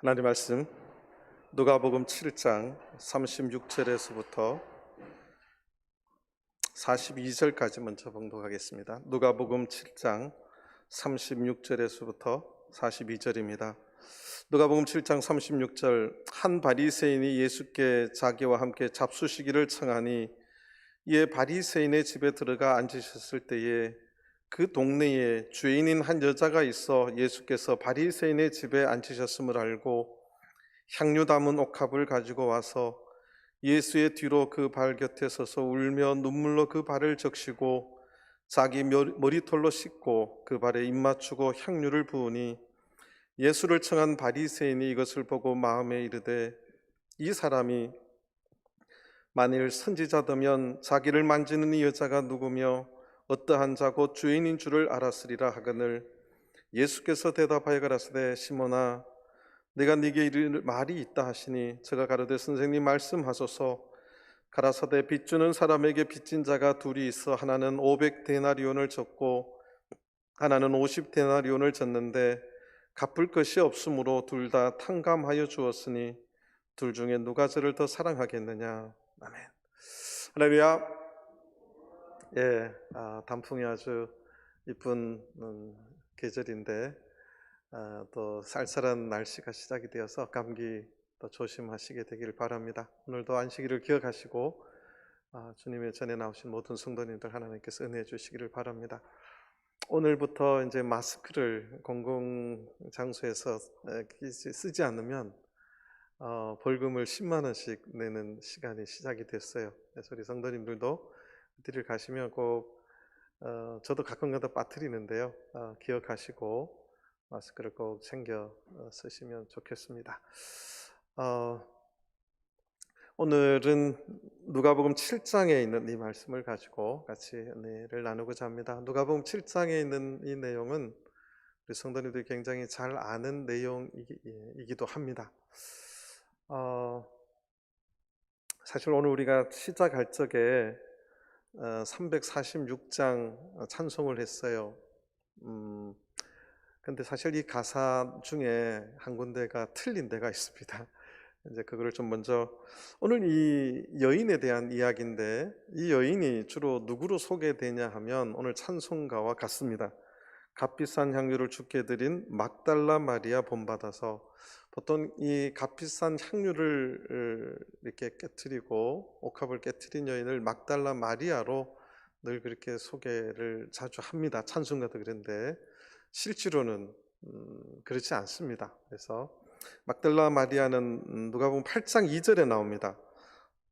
하나님 말씀 누가복음 7장 36절에서부터 42절까지 먼저 봉독하겠습니다. 누가복음 7장 36절에서부터 42절입니다. 누가복음 7장 36절 한 바리새인이 예수께 자기와 함께 잡수시기를 청하니 이에 바리새인의 집에 들어가 앉으셨을 때에 그 동네에 죄인인 한 여자가 있어 예수께서 바리새인의 집에 앉으셨음을 알고 향유 담은 옥합을 가지고 와서 예수의 뒤로 그 발 곁에 서서 울며 눈물로 그 발을 적시고 자기 머리털로 씻고 그 발에 입 맞추고 향유를 부으니 예수를 청한 바리새인이 이것을 보고 마음에 이르되 이 사람이 만일 선지자더면 자기를 만지는 이 여자가 누구며 어떠한 자고 죄인인 줄을 알았으리라 하거늘 예수께서 대답하여 가라사대 시몬아 내가 네게 이를 말이 있다 하시니 저가 가로되 선생님 말씀하소서. 가라사대 빚주는 사람에게 빚진 자가 둘이 있어 하나는 500데나리온을 졌고 하나는 50데나리온을 졌는데 갚을 것이 없으므로 둘 다 탕감하여 주었으니 둘 중에 누가 저를 더 사랑하겠느냐. 아멘. 할렐루야. 단풍이 아주 이쁜 계절인데 또 쌀쌀한 날씨가 시작이 되어서 감기 또 조심하시게 되길 바랍니다. 오늘도 안식일을 기억하시고 주님의 전에 나오신 모든 성도님들 하나님께서 은혜해 주시기를 바랍니다. 오늘부터 이제 마스크를 공공 장소에서 쓰지 않으면 벌금을 10만 원씩 내는 시간이 시작이 됐어요. 그래서 우리 성도님들도 어디를 가시면 꼭 저도 가끔가다 빠뜨리는데요. 기억하시고 마스크를 꼭 챙겨 쓰시면 좋겠습니다. 오늘은 누가복음 7장에 있는 이 말씀을 가지고 같이 은혜를 나누고자 합니다. 누가복음 7장에 있는 이 내용은 우리 성도님들이 굉장히 잘 아는 내용이기도 합니다. 사실 오늘 우리가 시작할 적에 346장 찬송을 했어요. 근데 사실 이 가사 중에 한 군데가 틀린 데가 있습니다. 이제 그거를 좀 먼저, 오늘 이 여인에 대한 이야기인데 이 여인이 주로 누구로 소개되냐 하면 오늘 찬송가와 같습니다. 값비싼 향유를 주께 드린 막달라 마리아 본받아서, 보통 이 값비싼 향유를 이렇게 깨트리고 옥합을 깨트린 여인을 막달라 마리아로 늘 그렇게 소개를 자주 합니다. 찬송가도 그런데 실제로는 그렇지 않습니다. 그래서 막달라 마리아는 누가복음 8장 2절에 나옵니다.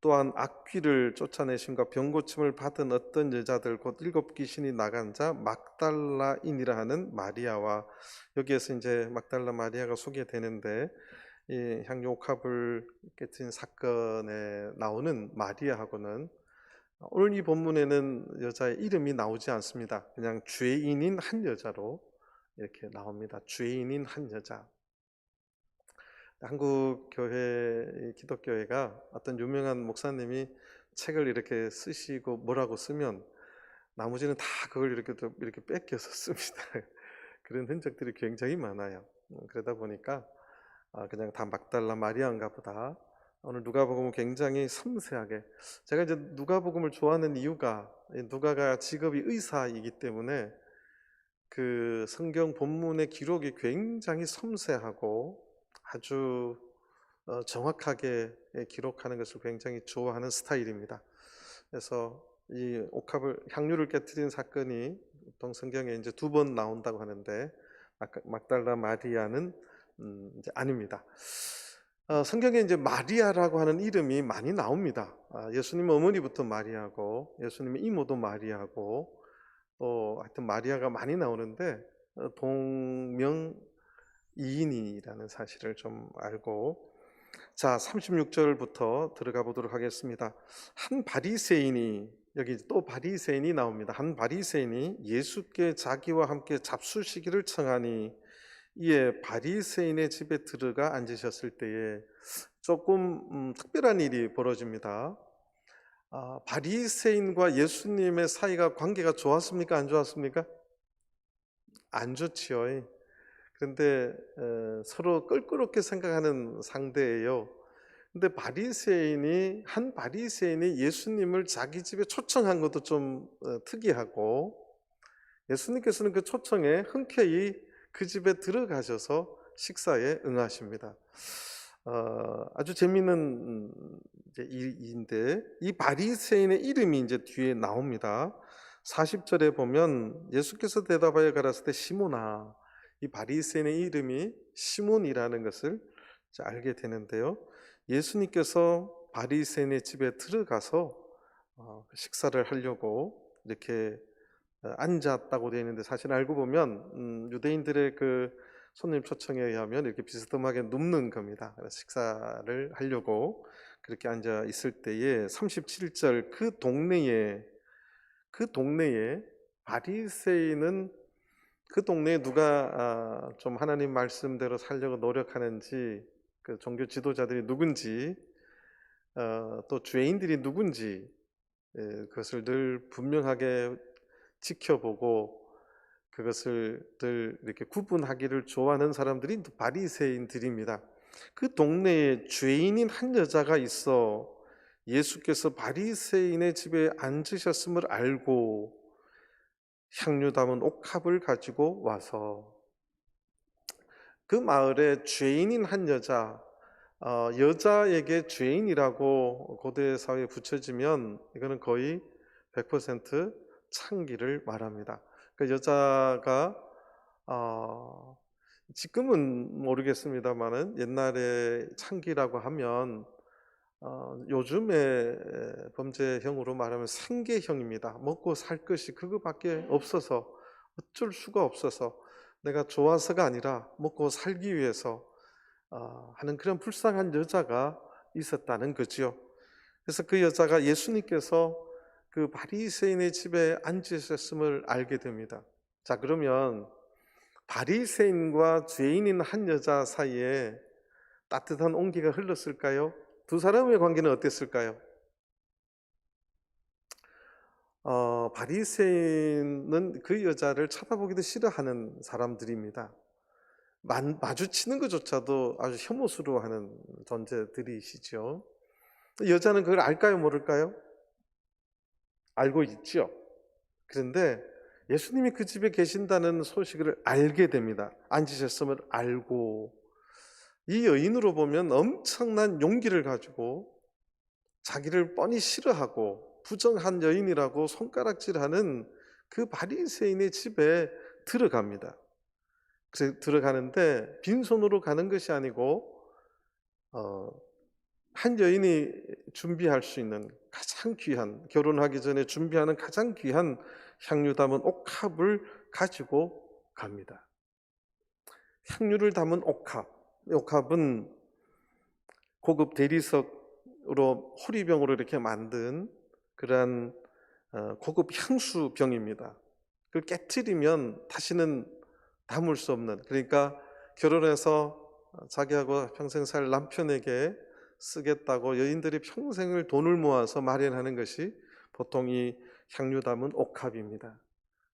또한 악귀를 쫓아내심과 병고침을 받은 어떤 여자들 곧 7 귀신이 나간 자 막달라인이라 하는 마리아와, 여기에서 이제 막달라 마리아가 소개되는데 이 향유 옥합을 깨뜨린 사건에 나오는 마리아하고는 오늘 이 본문에는 여자의 이름이 나오지 않습니다. 그냥 죄인인 한 여자로 이렇게 나옵니다. 죄인인 한 여자. 한국 교회, 기독교회가 어떤 유명한 목사님이 책을 이렇게 쓰시고 뭐라고 쓰면 나머지는 다 그걸 이렇게 뺏겨서 씁니다. 그런 흔적들이 굉장히 많아요. 그러다 보니까 그냥 다 막달라 마리아인가 보다. 오늘 누가복음은 굉장히 섬세하게, 제가 이제 누가복음을 좋아하는 이유가 누가가 직업이 의사이기 때문에 그 성경 본문의 기록이 굉장히 섬세하고 아주 정확하게 기록하는 것을 굉장히 좋아하는 스타일입니다. 그래서 이 옥합을 향유를 깨뜨린 사건이 보통 성경에 이제 2번 나온다고 하는데 막달라 마리아는 이제 아닙니다. 성경에 이제 마리아라고 하는 이름이 많이 나옵니다. 예수님 어머니부터 마리아고 예수님의 이모도 마리아고 또 하여튼 마리아가 많이 나오는데 동명이인이라는 사실을 좀 알고, 자 36절부터 들어가 보도록 하겠습니다. 한 바리새인이, 여기 또 바리새인이 나옵니다. 한 바리새인이 예수께 자기와 함께 잡수시기를 청하니 이에 바리새인의 집에 들어가 앉으셨을 때에 조금 특별한 일이 벌어집니다. 바리새인과 예수님의 사이가 관계가 좋았습니까? 안 좋았습니까? 안 좋지요. 그런데 서로 껄끄럽게 생각하는 상대예요. 근데 한 바리새인이 예수님을 자기 집에 초청한 것도 좀 특이하고, 예수님께서는 그 초청에 흔쾌히 그 집에 들어가셔서 식사에 응하십니다. 아주 재미있는 이제 일인데, 이 바리새인의 이름이 이제 뒤에 나옵니다. 40절에 보면 예수께서 대답하여 가라사대 시몬아, 이 바리새인의 이름이 시몬이라는 것을 이제 알게 되는데요. 예수님께서 바리새인의 집에 들어가서 식사를 하려고 이렇게 앉았다고 되어 있는데, 사실 알고 보면 유대인들의 그 손님 초청에 의하면 이렇게 비스듬하게 눕는 겁니다. 그래서 식사를 하려고 그렇게 앉아 있을 때에 37절, 그 동네에 바리새인은, 그 동네에 누가 좀 하나님 말씀대로 살려고 노력하는지, 그 종교 지도자들이 누군지, 또 죄인들이 누군지, 그것을 늘 분명하게 지켜보고 그것을 늘 이렇게 구분하기를 좋아하는 사람들이 바리새인들입니다. 그 동네에 죄인인 한 여자가 있어 예수께서 바리새인의 집에 앉으셨음을 알고 향유 담은 옥합을 가지고 와서, 그 마을에 죄인인 한 여자에게 죄인이라고 고대 사회에 붙여지면 이거는 거의 100% 창기를 말합니다. 그 여자가 지금은 모르겠습니다만은 옛날에 창기라고 하면 요즘의 범죄형으로 말하면 생계형입니다. 먹고 살 것이 그거밖에 없어서, 어쩔 수가 없어서, 내가 좋아서가 아니라 먹고 살기 위해서 하는 그런 불쌍한 여자가 있었다는 거죠. 그래서 그 여자가 예수님께서 그 바리새인의 집에 앉으셨음을 알게 됩니다. 자, 그러면 바리새인과 죄인인 한 여자 사이에 따뜻한 온기가 흘렀을까요? 두 사람의 관계는 어땠을까요? 바리새인은 그 여자를 쳐다보기도 싫어하는 사람들입니다. 마주치는 것조차도 아주 혐오스러워하는 존재들이시죠. 여자는 그걸 알까요, 모를까요? 알고 있죠. 그런데 예수님이 그 집에 계신다는 소식을 알게 됩니다. 앉으셨음을 알고, 이 여인으로 보면 엄청난 용기를 가지고 자기를 뻔히 싫어하고 부정한 여인이라고 손가락질하는 그 바리새인의 집에 들어갑니다. 그래서 들어가는데 빈손으로 가는 것이 아니고 한 여인이 준비할 수 있는 가장 귀한, 결혼하기 전에 준비하는 가장 귀한 향유 담은 옥합을 가지고 갑니다. 향유를 담은 옥합은 고급 대리석으로 호리병으로 이렇게 만든 그러한 고급 향수병입니다. 그걸 깨트리면 다시는 담을 수 없는, 그러니까 결혼해서 자기하고 평생 살 남편에게 쓰겠다고 여인들이 평생을 돈을 모아서 마련하는 것이 보통 이 향유 담은 옥합입니다.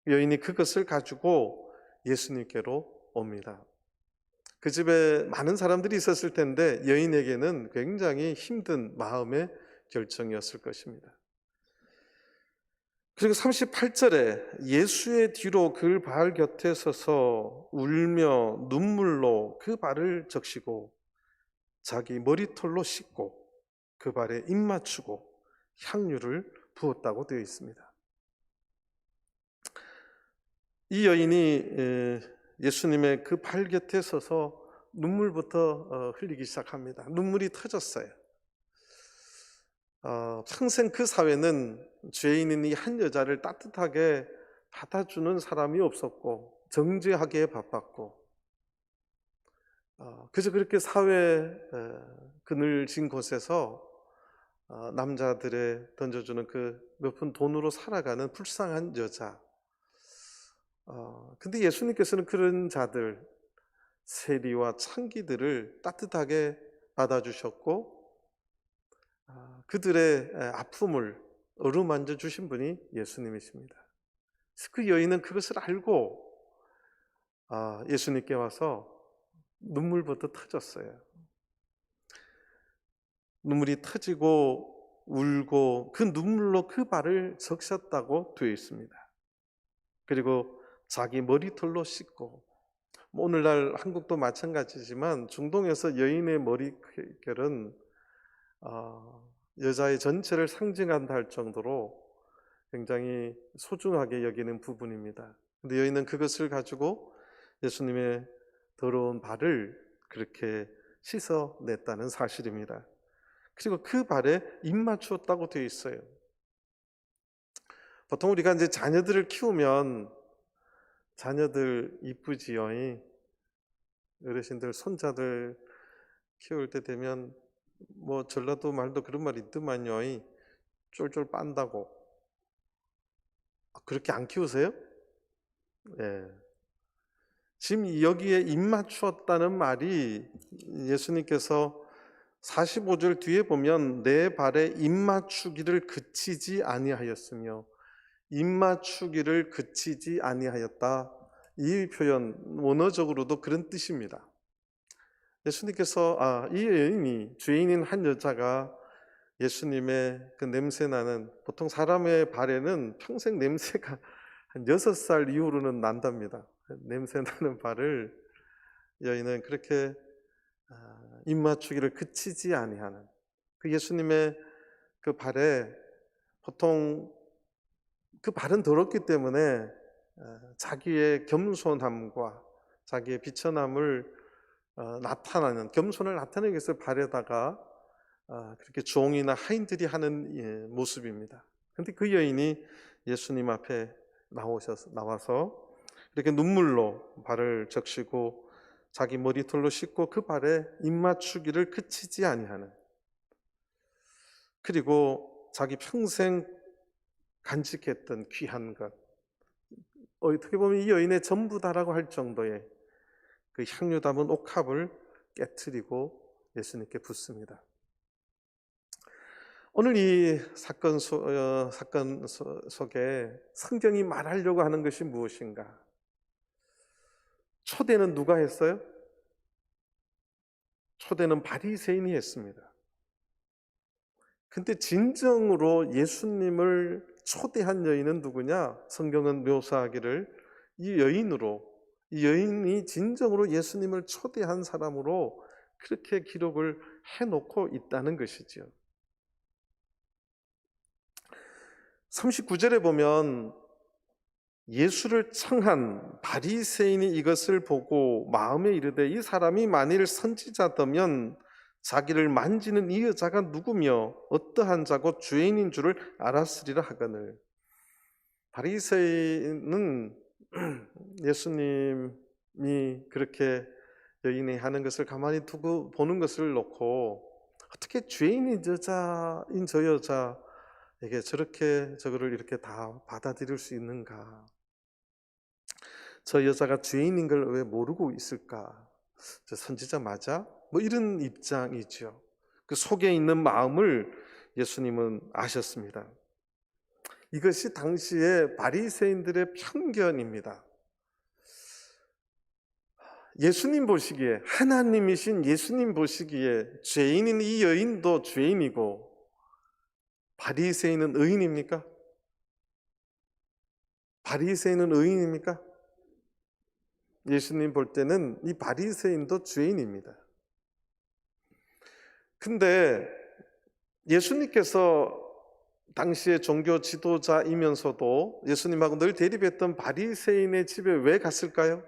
여인이 그것을 가지고 예수님께로 옵니다. 그 집에 많은 사람들이 있었을 텐데 여인에게는 굉장히 힘든 마음의 결정이었을 것입니다. 그리고 38절에 예수의 뒤로 그 발 곁에 서서 울며 눈물로 그 발을 적시고 자기 머리털로 씻고 그 발에 입 맞추고 향유를 부었다고 되어 있습니다. 이 여인이 예수님의 그 발 곁에 서서 눈물부터 흘리기 시작합니다. 눈물이 터졌어요. 평생 그 사회는 죄인인 이 한 여자를 따뜻하게 받아주는 사람이 없었고 정죄하기에 바빴고, 그래서 그렇게 사회 그늘진 곳에서 남자들의 던져주는 그 몇 푼 돈으로 살아가는 불쌍한 여자. 근데 예수님께서는 그런 자들, 세리와 창기들을 따뜻하게 받아주셨고 그들의 아픔을 어루만져 주신 분이 예수님이십니다. 그 여인은 그것을 알고 예수님께 와서 눈물부터 터졌어요. 눈물이 터지고 울고 그 눈물로 그 발을 적셨다고 되어 있습니다. 그리고 자기 머리털로 씻고, 오늘날 한국도 마찬가지지만 중동에서 여인의 머리결은 여자의 전체를 상징한다 할 정도로 굉장히 소중하게 여기는 부분입니다. 근데 여인은 그것을 가지고 예수님의 더러운 발을 그렇게 씻어냈다는 사실입니다. 그리고 그 발에 입 맞추었다고 되어 있어요. 보통 우리가 이제 자녀들을 키우면 자녀들 이쁘지요. 어르신들 손자들 키울 때 되면 뭐 전라도 말도 그런 말이 있더만요. 쫄쫄 빤다고. 그렇게 안 키우세요? 예. 지금 여기에 입 맞추었다는 말이 예수님께서 45절 뒤에 보면 내 발에 입 맞추기를 그치지 아니하였으며, 입 맞추기를 그치지 아니하였다. 이 표현 원어적으로도 그런 뜻입니다. 예수님께서 이 여인이, 죄인인 한 여자가 예수님의 그 냄새나는, 보통 사람의 발에는 평생 냄새가 한 6살 이후로는 난답니다. 냄새나는 발을 여인은 그렇게 입 맞추기를 그치지 아니하는, 그 예수님의 그 발에, 보통 그 발은 더럽기 때문에 자기의 겸손함과 자기의 비천함을 나타나는, 겸손을 나타내기 위해서 발에다가 그렇게 종이나 하인들이 하는 모습입니다. 그런데 그 여인이 예수님 앞에 나와서 이렇게 눈물로 발을 적시고 자기 머리털로 씻고 그 발에 입 맞추기를 그치지 아니하는, 그리고 자기 평생 간직했던 귀한 것, 어떻게 보면 이 여인의 전부다라고 할 정도의 그 향유 담은 옥합을 깨트리고 예수님께 붓습니다. 오늘 이 사건 속에 성경이 말하려고 하는 것이 무엇인가? 초대는 누가 했어요? 초대는 바리새인이 했습니다. 근데 진정으로 예수님을 초대한 여인은 누구냐? 성경은 묘사하기를 이 여인이 진정으로 예수님을 초대한 사람으로 그렇게 기록을 해놓고 있다는 것이죠. 39절에 보면 예수를 청한 바리새인이 이것을 보고 마음에 이르되 이 사람이 만일 선지자더면 자기를 만지는 이 여자가 누구며 어떠한 자고 죄인인 줄을 알았으리라 하거늘. 바리새인은 예수님이 그렇게 여인이 하는 것을 가만히 두고 보는 것을 놓고, 어떻게 죄인인 여자인 저 여자에게 저렇게 저거를 이렇게 다 받아들일 수 있는가? 저 여자가 죄인인 걸 왜 모르고 있을까? 저 선지자 맞아? 뭐 이런 입장이죠. 그 속에 있는 마음을 예수님은 아셨습니다. 이것이 당시의 바리새인들의 편견입니다. 예수님 보시기에, 하나님이신 예수님 보시기에 죄인인 이 여인도 죄인이고 바리새인은 의인입니까? 바리새인은 의인입니까? 예수님 볼 때는 이 바리새인도 죄인입니다. 근데 예수님께서 당시의 종교 지도자이면서도 예수님하고 늘 대립했던 바리새인의 집에 왜 갔을까요?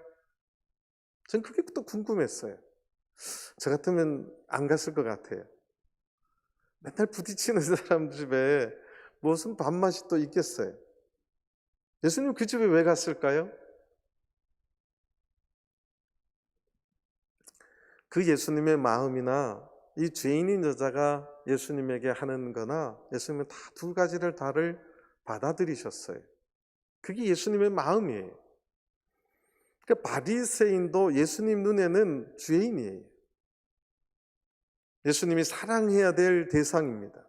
전 그게 또 궁금했어요. 저 같으면 안 갔을 것 같아요. 맨날 부딪히는 사람 집에 무슨 밥맛이 또 있겠어요? 예수님 그 집에 왜 갔을까요? 그 예수님의 마음이나 이 죄인인 여자가 예수님에게 하는 거나, 예수님은 다 두 가지를 다를 받아들이셨어요. 그게 예수님의 마음이에요. 그러니까 바리새인도 예수님 눈에는 죄인이에요. 예수님이 사랑해야 될 대상입니다.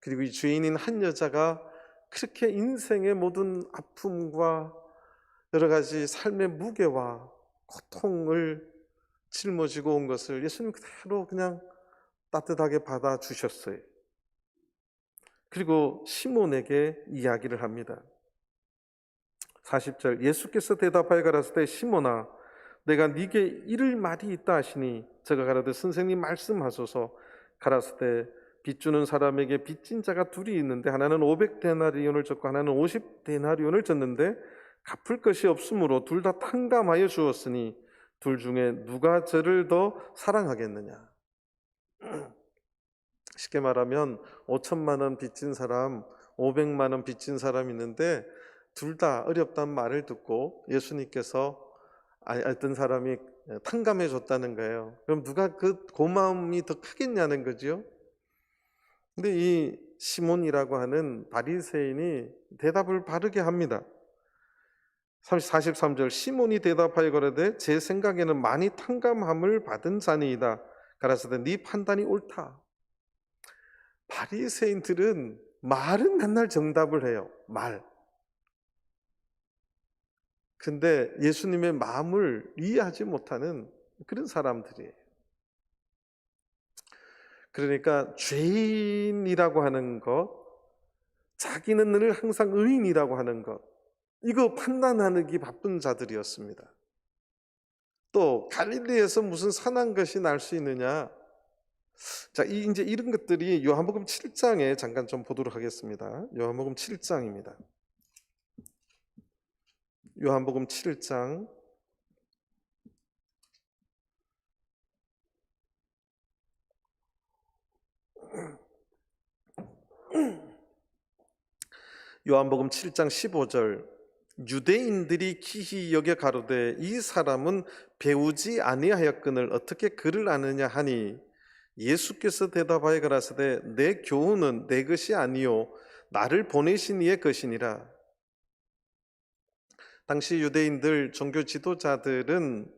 그리고 이 죄인인 한 여자가 그렇게 인생의 모든 아픔과 여러 가지 삶의 무게와 고통을 짊어지고 온 것을 예수님 그대로 그냥 따뜻하게 받아주셨어요. 그리고 시몬에게 이야기를 합니다. 40절, 예수께서 대답하여 가라사대 시몬아 내가 네게 이를 말이 있다 하시니 저가 가라되 선생님 말씀하소서. 가라사대 빚주는 사람에게 빚진 자가 둘이 있는데 하나는 500데나리온을 졌고 하나는 50데나리온을 졌는데 갚을 것이 없으므로 둘 다 탕감하여 주었으니 둘 중에 누가 저를 더 사랑하겠느냐. 쉽게 말하면 5천만 원 빚진 사람, 500만 원 빚진 사람이 있는데 둘 다 어렵다는 말을 듣고 예수님께서 어떤 사람이 탕감해 줬다는 거예요. 그럼 누가 그 고마움이 더 크겠냐는 거죠. 근데 이 시몬이라고 하는 바리새인이 대답을 바르게 합니다. 43절, 시몬이 대답하여 가로되 제 생각에는 많이 탕감함을 받은 자니이다. 가라사대 네 판단이 옳다. 바리새인들은 말은 맨날 정답을 해요. 말. 근데 예수님의 마음을 이해하지 못하는 그런 사람들이에요. 그러니까 죄인이라고 하는 것, 자기는 늘 항상 의인이라고 하는 것, 이거 판단하기 바쁜 자들이었습니다. 또 갈릴리에서 무슨 선한 것이 날 수 있느냐? 자, 이제 이런 것들이 요한복음 7장에 잠깐 좀 보도록 하겠습니다. 요한복음 7장입니다. 요한복음 7장 요한복음 7장 15절, 유대인들이 기히 여겨 가로되 이 사람은 배우지 아니하였거늘 어떻게 그를 아느냐 하니 예수께서 대답하여 가라사대 내 교훈은 내 것이 아니요 나를 보내신 이의 것이니라. 당시 유대인들 종교 지도자들은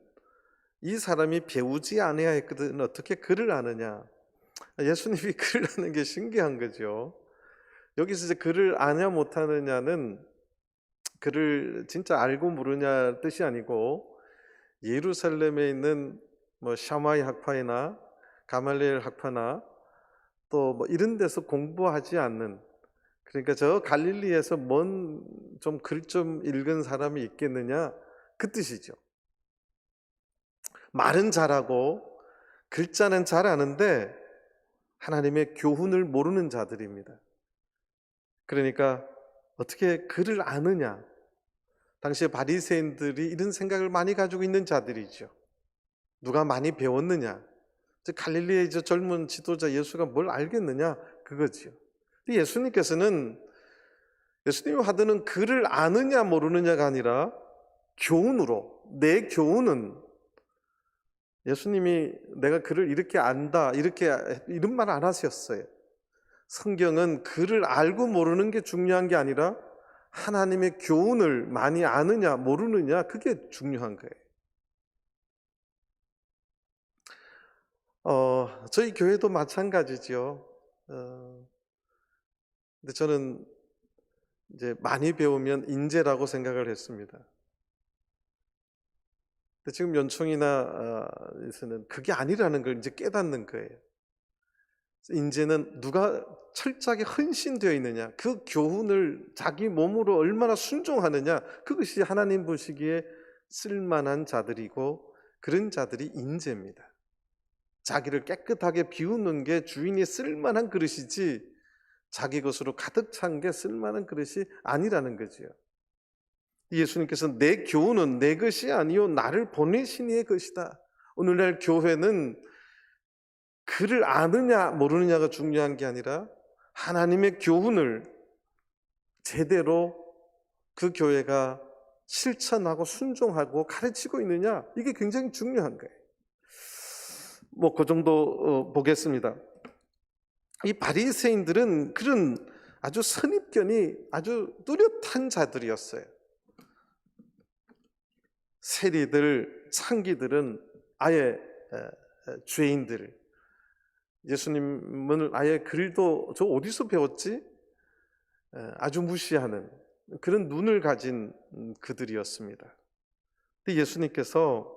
이 사람이 배우지 아니하였거든 어떻게 그를 아느냐. 예수님이 그를 아는 게 신기한 거죠. 여기서 이제 그를 아냐 못하느냐는 그를 진짜 알고 모르냐 뜻이 아니고 예루살렘에 있는 뭐 샤마이 학파이나 가말리엘 학파나 또 뭐 이런 데서 공부하지 않는, 그러니까 저 갈릴리에서 뭔 좀 글 좀 읽은 사람이 있겠느냐 그 뜻이죠. 말은 잘하고 글자는 잘 아는데 하나님의 교훈을 모르는 자들입니다. 그러니까 어떻게 그를 아느냐. 당시에 바리새인들이 이런 생각을 많이 가지고 있는 자들이죠. 누가 많이 배웠느냐. 갈릴리의 이제 젊은 지도자 예수가 뭘 알겠느냐 그거지요. 예수님께서는 예수님이 하드는 그를 아느냐 모르느냐가 아니라 교훈으로, 내 교훈은 예수님이 내가 그를 이렇게 안다 이렇게 이런 말 안 하셨어요. 성경은 그를 알고 모르는 게 중요한 게 아니라 하나님의 교훈을 많이 아느냐 모르느냐 그게 중요한 거예요. 저희 교회도 마찬가지죠. 근데 저는 이제 많이 배우면 인재라고 생각을 했습니다. 근데 지금 연총이나에서는 그게 아니라는 걸 이제 깨닫는 거예요. 인재는 누가 철저하게 헌신되어 있느냐, 그 교훈을 자기 몸으로 얼마나 순종하느냐, 그것이 하나님 보시기에 쓸만한 자들이고 그런 자들이 인재입니다. 자기를 깨끗하게 비우는 게 주인이 쓸만한 그릇이지 자기 것으로 가득 찬 게 쓸만한 그릇이 아니라는 거지요. 예수님께서 내 교훈은 내 것이 아니요 나를 보내신 이의 것이다. 오늘날 교회는 그를 아느냐 모르느냐가 중요한 게 아니라 하나님의 교훈을 제대로 그 교회가 실천하고 순종하고 가르치고 있느냐, 이게 굉장히 중요한 거예요. 뭐 그 정도 보겠습니다. 이 바리새인들은 그런 아주 선입견이 아주 뚜렷한 자들이었어요. 세리들, 창기들은 아예 죄인들, 예수님은 아예 글도 저 어디서 배웠지? 아주 무시하는 그런 눈을 가진 그들이었습니다. 근데 예수님께서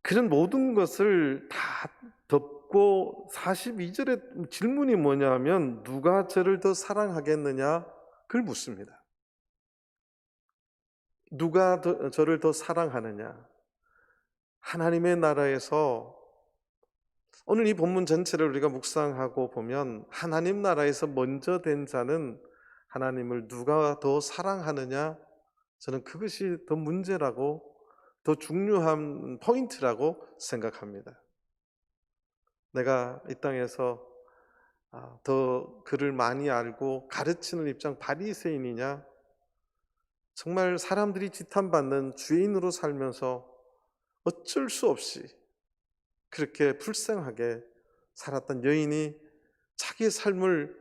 그런 모든 것을 다 덮고 42절에 질문이 뭐냐면 누가 저를 더 사랑하겠느냐? 그걸 묻습니다. 누가 저를 더 사랑하느냐? 하나님의 나라에서 오늘 이 본문 전체를 우리가 묵상하고 보면 하나님 나라에서 먼저 된 자는 하나님을 누가 더 사랑하느냐? 저는 그것이 더 문제라고, 더 중요한 포인트라고 생각합니다. 내가 이 땅에서 더 그를 많이 알고 가르치는 입장 바리새인이냐, 정말 사람들이 지탄받는 죄인으로 살면서 어쩔 수 없이 그렇게 불쌍하게 살았던 여인이 자기의 삶을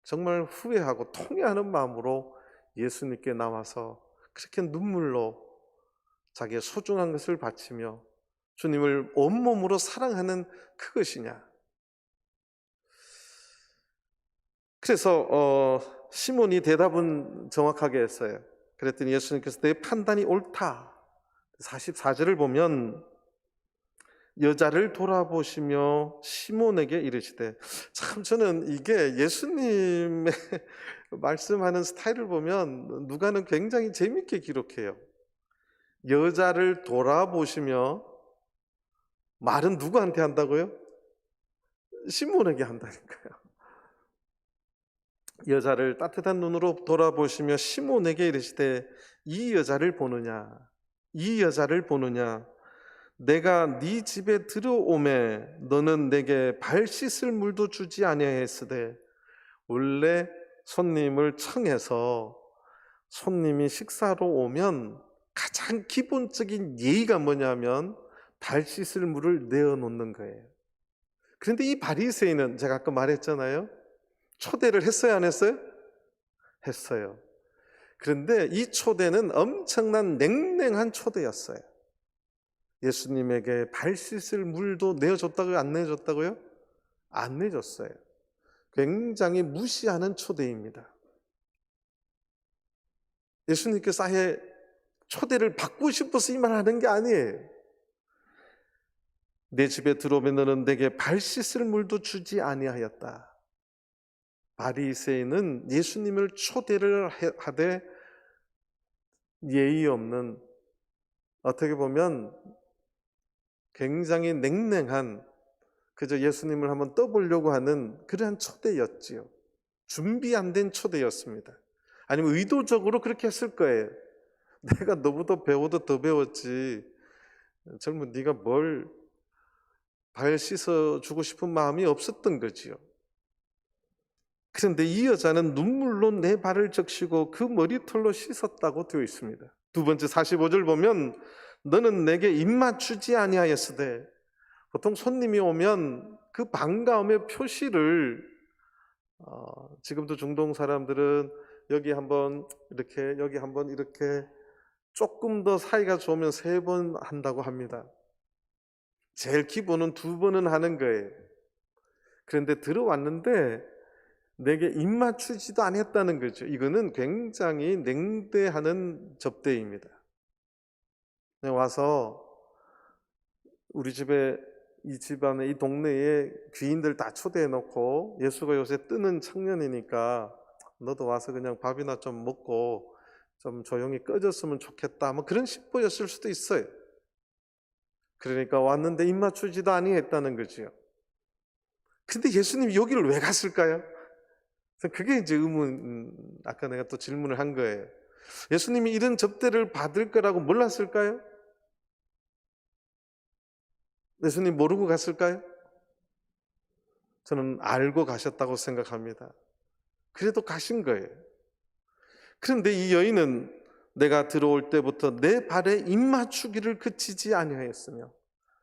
정말 후회하고 통회하는 마음으로 예수님께 나와서 그렇게 눈물로 자기의 소중한 것을 바치며 주님을 온몸으로 사랑하는 그것이냐. 그래서 시몬이 대답은 정확하게 했어요. 그랬더니 예수님께서 내 판단이 옳다. 44절을 보면 여자를 돌아보시며 시몬에게 이르시되, 참 저는 이게 예수님의 말씀하는 스타일을 보면 누가는 굉장히 재밌게 기록해요. 여자를 돌아보시며, 말은 누구한테 한다고요? 시몬에게 한다니까요. 여자를 따뜻한 눈으로 돌아보시며 시몬에게 이르시되 이 여자를 보느냐, 이 여자를 보느냐, 내가 네 집에 들어오매 너는 내게 발 씻을 물도 주지 아니하였으되. 원래 손님을 청해서 손님이 식사로 오면 가장 기본적인 예의가 뭐냐면 발 씻을 물을 내어놓는 거예요. 그런데 이 바리새인은 제가 아까 말했잖아요. 초대를 했어요, 안 했어요? 했어요. 그런데 이 초대는 엄청난 냉랭한 초대였어요. 예수님에게 발 씻을 물도 내어줬다고요? 안 내줬다고요? 안 내줬어요. 굉장히 무시하는 초대입니다. 예수님께서 아예 초대를 받고 싶어서 이 말 하는 게 아니에요. 내 집에 들어오면 너는 내게 발 씻을 물도 주지 아니하였다. 바리새인은 예수님을 초대를 하되 예의 없는, 어떻게 보면 굉장히 냉랭한, 그저 예수님을 한번 떠보려고 하는 그러한 초대였지요. 준비 안 된 초대였습니다. 아니면 의도적으로 그렇게 했을 거예요. 내가 너보다 배워도 더 배웠지, 젊은 네가 뭘 발 씻어주고 싶은 마음이 없었던 거지요. 그런데 이 여자는 눈물로 내 발을 적시고 그 머리털로 씻었다고 되어 있습니다. 두 번째 45절 보면 너는 내게 입맞추지 아니하였으되. 보통 손님이 오면 그 반가움의 표시를 지금도 중동 사람들은 여기 한번 이렇게, 여기 한번 이렇게, 조금 더 사이가 좋으면 3번 한다고 합니다. 제일 기본은 2번은 하는 거예요. 그런데 들어왔는데 내게 입맞추지도 않았다는 거죠. 이거는 굉장히 냉대하는 접대입니다. 와서 우리 집에, 이 집안에, 이 동네에 귀인들 다 초대해 놓고 예수가 요새 뜨는 청년이니까 너도 와서 그냥 밥이나 좀 먹고 좀 조용히 꺼졌으면 좋겠다, 뭐 그런 식보였을 수도 있어요. 그러니까 왔는데 입맞추지도 아니했다는 거지요. 근데 예수님이 여기를 왜 갔을까요? 그게 이제 아까 내가 또 질문을 한 거예요. 예수님이 이런 접대를 받을 거라고 몰랐을까요? 예수님 모르고 갔을까요? 저는 알고 가셨다고 생각합니다. 그래도 가신 거예요. 그런데 이 여인은 내가 들어올 때부터 내 발에 입맞추기를 그치지 아니하였으며,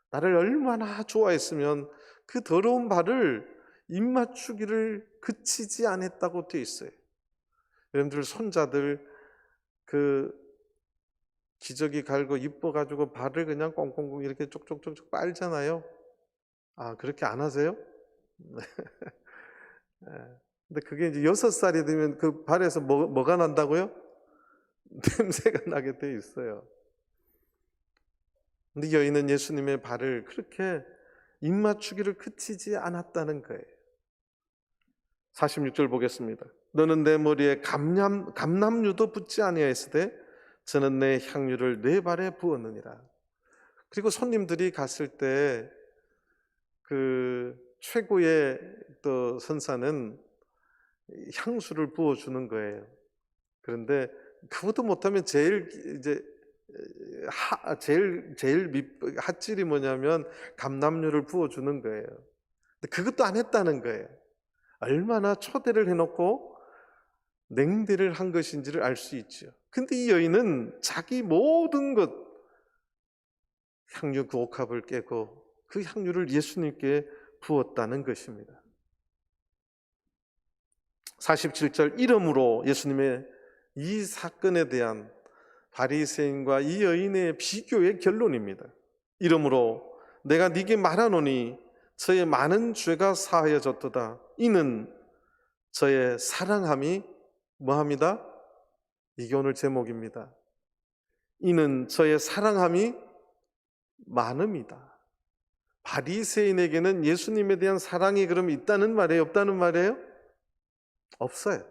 나를 얼마나 좋아했으면 그 더러운 발을 입맞추기를 그치지 않았다고 되어 있어요. 여러분들 손자들 그 기저귀 갈고 이뻐가지고 발을 그냥 꽁꽁꽁 이렇게 쪽쪽쪽쪽 빨잖아요. 그렇게 안 하세요? 네. 근데 그게 이제 6살이 되면 그 발에서 뭐가 난다고요? 냄새가 나게 돼 있어요. 근데 여인은 예수님의 발을 그렇게 입맞추기를 그치지 않았다는 거예요. 46절 보겠습니다. 너는 내 머리에 감람유도 붓지 아니하였으되 저는 내 향유를 내 발에 부었느니라. 그리고 손님들이 갔을 때 그 최고의 또 선사는 향수를 부어주는 거예요. 그런데 그것도 못하면 제일 핫질이 뭐냐면 감람유를 부어주는 거예요. 근데 그것도 안 했다는 거예요. 얼마나 초대를 해놓고 냉대를 한 것인지를 알 수 있죠. 근데 이 여인은 자기 모든 것 향유 그 옥합을 깨고 그 향유를 예수님께 부었다는 것입니다. 47절 이러므로 예수님의 이 사건에 대한 바리새인과 이 여인의 비교의 결론입니다. 이러므로 내가 네게 말하노니 저의 많은 죄가 사하여졌도다. 이는 저의 사랑함이 뭐합니다? 이게 오늘 제목입니다. 이는 저의 사랑함이 많음이다. 바리새인에게는 예수님에 대한 사랑이 그럼 있다는 말이에요? 없다는 말이에요? 없어요.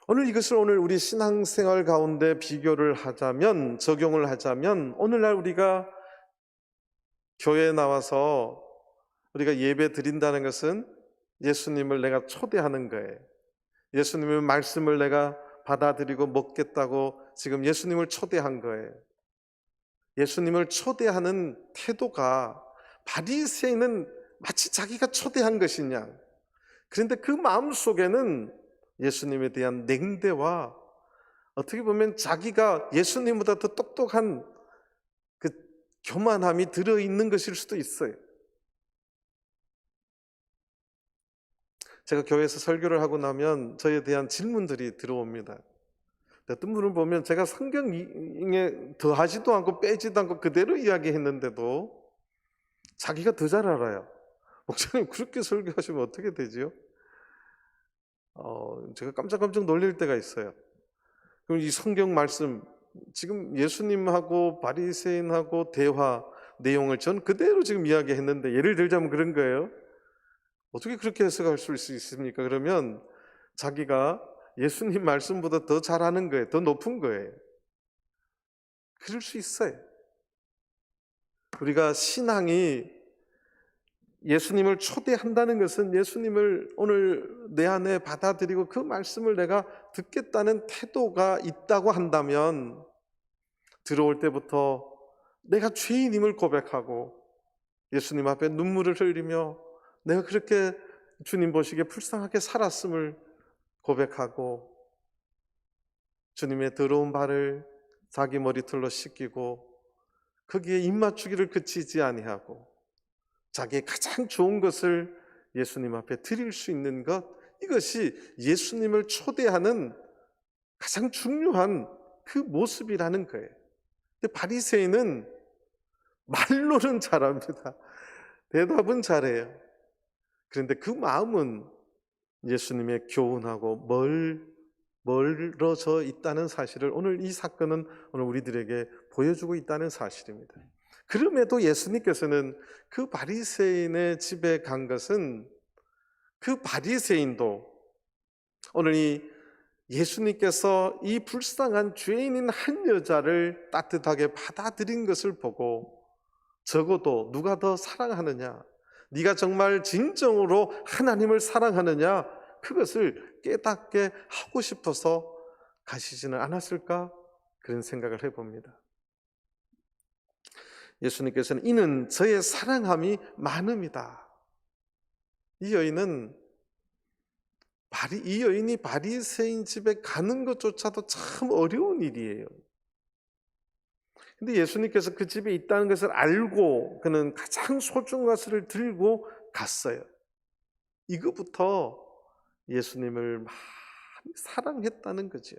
오늘 우리 신앙생활 가운데 비교를 하자면, 적용을 하자면, 오늘날 우리가 교회에 나와서 우리가 예배 드린다는 것은 예수님을 내가 초대하는 거예요. 예수님의 말씀을 내가 받아들이고 먹겠다고 지금 예수님을 초대한 거예요. 예수님을 초대하는 태도가 바리새인은 마치 자기가 초대한 것이냐. 그런데 그 마음 속에는 예수님에 대한 냉대와 어떻게 보면 자기가 예수님보다 더 똑똑한 그 교만함이 들어있는 것일 수도 있어요. 제가 교회에서 설교를 하고 나면 저에 대한 질문들이 들어옵니다. 어떤 분을 보면 제가 성경에 더하지도 않고 빼지도 않고 그대로 이야기했는데도 자기가 더 잘 알아요. 목사님 그렇게 설교하시면 어떻게 되지요? 제가 깜짝깜짝 놀릴 때가 있어요. 그럼 이 성경 말씀 지금 예수님하고 바리새인하고 대화 내용을 전 그대로 지금 이야기했는데 예를 들자면 그런 거예요. 어떻게 그렇게 해석할 수 있습니까? 그러면 자기가 예수님 말씀보다 더 잘하는 거예요. 더 높은 거예요. 그럴 수 있어요. 우리가 신앙이 예수님을 초대한다는 것은 예수님을 오늘 내 안에 받아들이고 그 말씀을 내가 듣겠다는 태도가 있다고 한다면 들어올 때부터 내가 죄인임을 고백하고 예수님 앞에 눈물을 흘리며 내가 그렇게 주님 보시기에 불쌍하게 살았음을 고백하고 주님의 더러운 발을 자기 머리털로 씻기고 거기에 입맞추기를 그치지 아니하고 자기의 가장 좋은 것을 예수님 앞에 드릴 수 있는 것, 이것이 예수님을 초대하는 가장 중요한 그 모습이라는 거예요. 근데 바리새인은 말로는 잘합니다. 대답은 잘해요. 그런데 그 마음은 예수님의 교훈하고 멀어져 있다는 사실을 오늘 이 사건은 오늘 우리들에게 보여주고 있다는 사실입니다. 그럼에도 예수님께서는 그 바리새인의 집에 간 것은 그 바리새인도 오늘 이 예수님께서 이 불쌍한 죄인인 한 여자를 따뜻하게 받아들인 것을 보고 적어도 누가 더 사랑하느냐, 네가 정말 진정으로 하나님을 사랑하느냐, 그것을 깨닫게 하고 싶어서 가시지는 않았을까? 그런 생각을 해봅니다. 예수님께서는 이는 저의 사랑함이 많음이다. 이 여인이 바리새인 집에 가는 것조차도 참 어려운 일이에요. 근데 예수님께서 그 집에 있다는 것을 알고 그는 가장 소중한 것을 들고 갔어요. 이거부터 예수님을 많이 사랑했다는 거죠.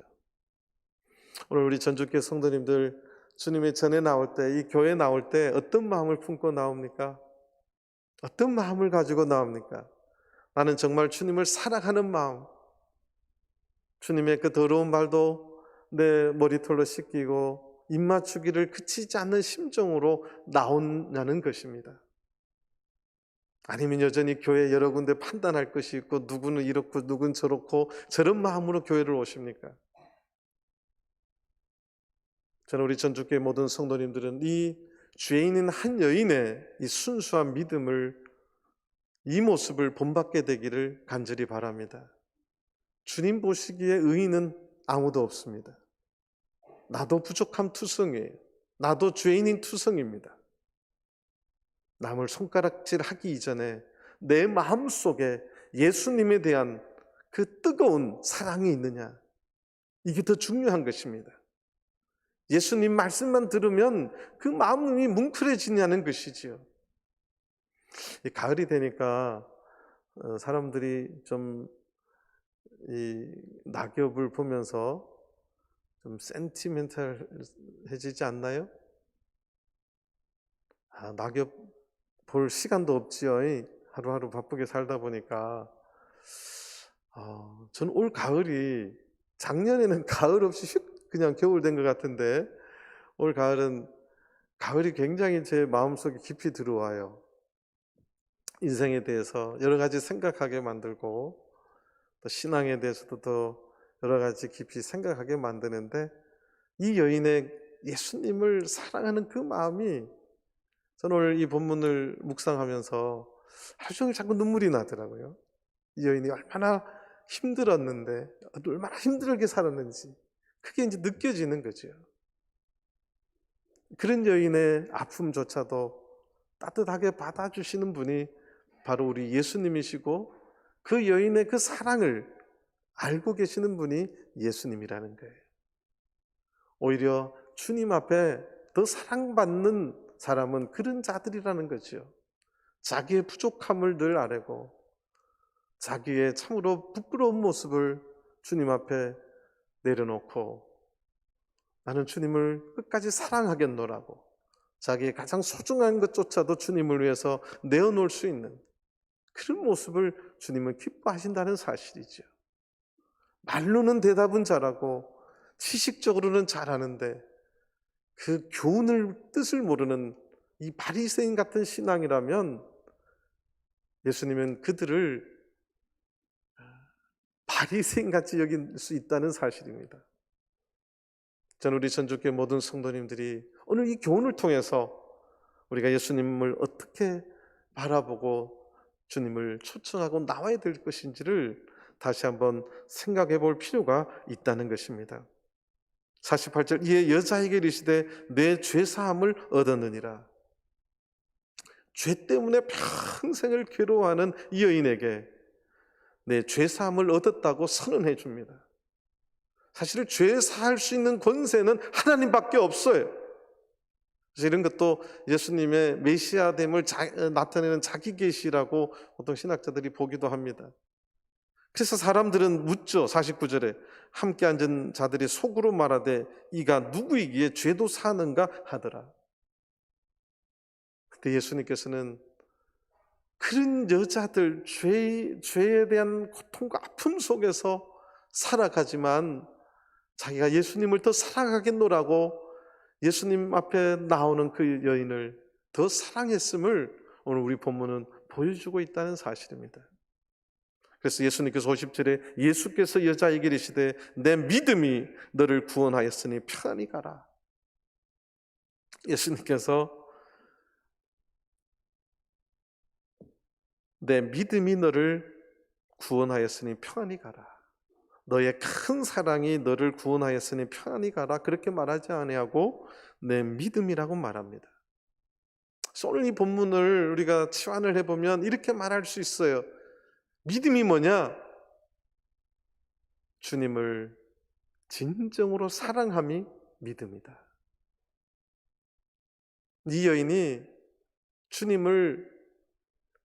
오늘 우리 전주교회 성도님들 주님의 전에 나올 때, 이 교회 나올 때 어떤 마음을 품고 나옵니까? 어떤 마음을 가지고 나옵니까? 나는 정말 주님을 사랑하는 마음, 주님의 그 더러운 발도 내 머리털로 씻기고 입맞추기를 그치지 않는 심정으로 나오냐는 것입니다. 아니면 여전히 교회 여러 군데 판단할 것이 있고 누구는 이렇고 누구는 저렇고 저런 마음으로 교회를 오십니까? 저는 우리 전주교회 모든 성도님들은 이 죄 있는 한 여인의 이 순수한 믿음을, 이 모습을 본받게 되기를 간절히 바랍니다. 주님 보시기에 의인은 아무도 없습니다. 나도 부족한 투성이에요. 나도 죄인인 투성입니다. 남을 손가락질하기 이전에 내 마음속에 예수님에 대한 그 뜨거운 사랑이 있느냐, 이게 더 중요한 것입니다. 예수님 말씀만 들으면 그 마음이 뭉클해지냐는 것이지요. 가을이 되니까 사람들이 좀 이 낙엽을 보면서 좀 센티멘탈해지지 않나요? 낙엽 볼 시간도 없지요. 하루하루 바쁘게 살다 보니까. 저는 올 가을이, 작년에는 가을 없이 그냥 겨울 된 것 같은데 올 가을이 굉장히 제 마음속에 깊이 들어와요. 인생에 대해서 여러 가지 생각하게 만들고 또 신앙에 대해서도 더 여러 가지 깊이 생각하게 만드는데, 이 여인의 예수님을 사랑하는 그 마음이, 저는 오늘 이 본문을 묵상하면서 하루 종일 자꾸 눈물이 나더라고요. 이 여인이 얼마나 힘들었는데, 얼마나 힘들게 살았는지 그게 이제 느껴지는 거죠. 그런 여인의 아픔조차도 따뜻하게 받아주시는 분이 바로 우리 예수님이시고, 그 여인의 그 사랑을 알고 계시는 분이 예수님이라는 거예요. 오히려 주님 앞에 더 사랑받는 사람은 그런 자들이라는 거죠. 자기의 부족함을 늘 아뢰고 자기의 참으로 부끄러운 모습을 주님 앞에 내려놓고 나는 주님을 끝까지 사랑하겠노라고 자기의 가장 소중한 것조차도 주님을 위해서 내어놓을 수 있는 그런 모습을 주님은 기뻐하신다는 사실이죠. 말로는 대답은 잘하고 지식적으로는 잘하는데 그 교훈을, 뜻을 모르는 이 바리새인 같은 신앙이라면 예수님은 그들을 바리새인같이 여길 수 있다는 사실입니다. 저는 우리 전주교회 모든 성도님들이 오늘 이 교훈을 통해서 우리가 예수님을 어떻게 바라보고 주님을 초청하고 나와야 될 것인지를 다시 한번 생각해 볼 필요가 있다는 것입니다. 48절, 이에 여자에게 이르시되 내 죄사함을 얻었느니라. 죄 때문에 평생을 괴로워하는 이 여인에게 내 죄사함을 얻었다고 선언해 줍니다. 사실 죄 사할 수 있는 권세는 하나님밖에 없어요. 그래서 이런 것도 예수님의 메시아됨을 나타내는 자기 계시라고 보통 신학자들이 보기도 합니다. 그래서 사람들은 묻죠. 49절에 함께 앉은 자들이 속으로 말하되 이가 누구이기에 죄도 사는가 하더라. 그때 예수님께서는 그런 여자들, 죄에 대한 고통과 아픔 속에서 살아가지만 자기가 예수님을 더 사랑하겠노라고 예수님 앞에 나오는 그 여인을 더 사랑했음을 오늘 우리 본문은 보여주고 있다는 사실입니다. 그래서 예수님께서 50절에 예수께서 여자에게 이르시되 내 믿음이 너를 구원하였으니 편히 가라. 예수님께서 내 믿음이 너를 구원하였으니 편히 가라. 너의 큰 사랑이 너를 구원하였으니 편히 가라. 그렇게 말하지 아니하고 내 믿음이라고 말합니다. 그래서 오늘 이 본문을 우리가 치환을 해보면 이렇게 말할 수 있어요. 믿음이 뭐냐? 주님을 진정으로 사랑함이 믿음이다. 이 여인이 주님을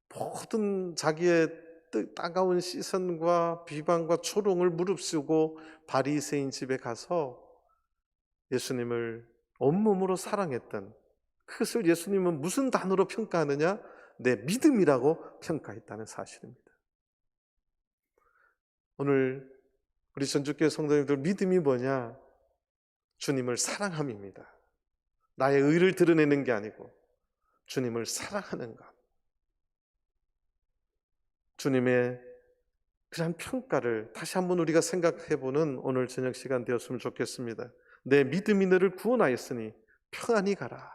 모든 자기의 따가운 시선과 비방과 조롱을 무릅쓰고 바리새인 집에 가서 예수님을 온몸으로 사랑했던 그것을 예수님은 무슨 단어로 평가하느냐? 내 믿음이라고 평가했다는 사실입니다. 오늘 우리 전주교회 성도님들 믿음이 뭐냐? 주님을 사랑함입니다. 나의 의를 드러내는 게 아니고 주님을 사랑하는 것. 주님의 그런 평가를 다시 한번 우리가 생각해보는 오늘 저녁 시간 되었으면 좋겠습니다. 내 믿음이 너를 구원하였으니 평안히 가라.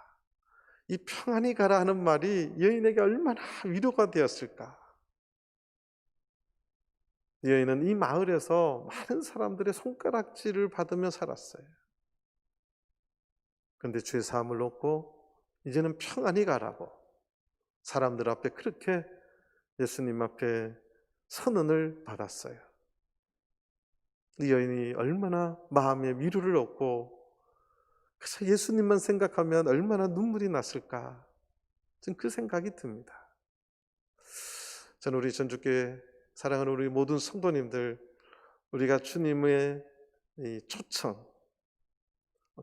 이 평안히 가라 하는 말이 여인에게 얼마나 위로가 되었을까. 여인은 이 마을에서 많은 사람들의 손가락질을 받으며 살았어요. 그런데 죄 사함을 얻고 이제는 평안히 가라고 사람들 앞에 그렇게 예수님 앞에 선언을 받았어요. 이 여인이 얼마나 마음의 위로를 얻고 그래서 예수님만 생각하면 얼마나 눈물이 났을까. 저는 그 생각이 듭니다. 저는 우리 전주교회 사랑하는 우리 모든 성도님들, 우리가 주님의 이 초청,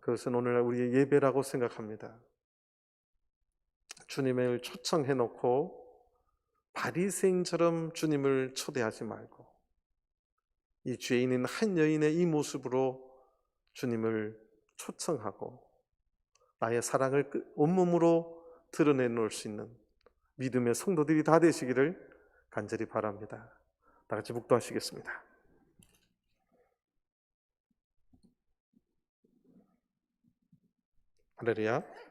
그것은 오늘날 우리의 예배라고 생각합니다. 주님을 초청해 놓고 바리새인처럼 주님을 초대하지 말고 이 죄인인 한 여인의 이 모습으로 주님을 초청하고 나의 사랑을 온몸으로 드러내 놓을 수 있는 믿음의 성도들이 다 되시기를 간절히 바랍니다. 다 같이 묵도하시겠습니다. 할렐루야.